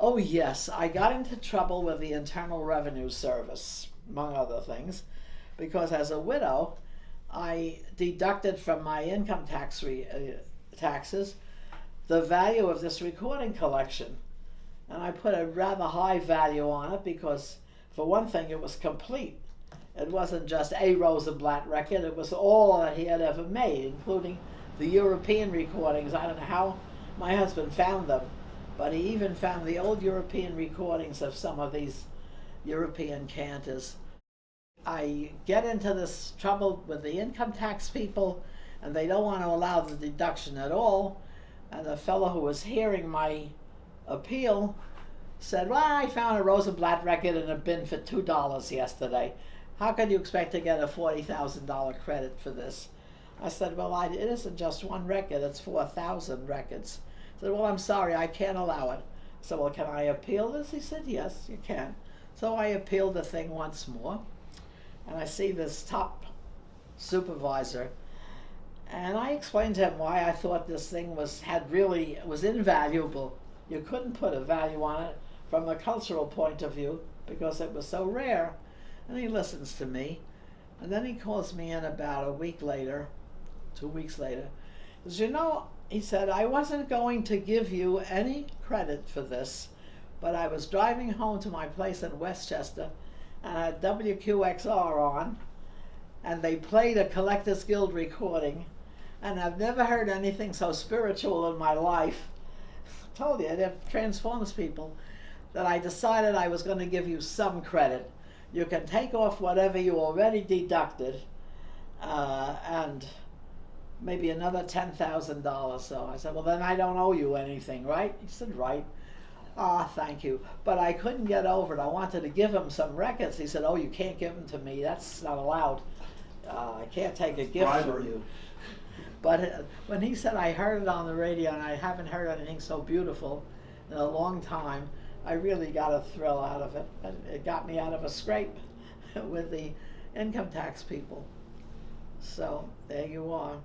Oh yes, I got into trouble with the Internal Revenue Service, among other things, because as a widow, I deducted from my income taxes the value of this recording collection. And I put a rather high value on it because, for one thing, it was complete. It wasn't just a Rosenblatt record, it was all that he had ever made, including the European recordings. I don't know how my husband found them, but he even found the old European recordings of some of these European cantors. I get into this trouble with the income tax people, and they don't want to allow the deduction at all. And the fellow who was hearing my appeal said, well, I found a Rosenblatt record in a bin for $2 yesterday. How could you expect to get a $40,000 credit for this? I said, well, it isn't just one record, it's 4,000 records. He said, well, I'm sorry, I can't allow it. I said, well, can I appeal this? He said, yes, you can. So I appealed the thing once more, and I see this top supervisor, and I explained to him why I thought this thing was invaluable. You couldn't put a value on it from a cultural point of view because it was so rare. And he listens to me, and then he calls me in about a week later, 2 weeks later. He says, he said, I wasn't going to give you any credit for this, but I was driving home to my place in Westchester, and I had WQXR on, and they played a Collectors Guild recording, and I've never heard anything so spiritual in my life. I told you, it transforms people, that I decided I was going to give you some credit. You can take off whatever you already deducted, and maybe another $10,000. So I said, well, then I don't owe you anything, right? He said, right. Ah, thank you. But I couldn't get over it. I wanted to give him some records. He said, oh, you can't give them to me. That's not allowed. I can't take a gift from you. But when he said I heard it on the radio, and I haven't heard anything so beautiful in a long time, I really got a thrill out of it. It got me out of a scrape with the income tax people. So there you are.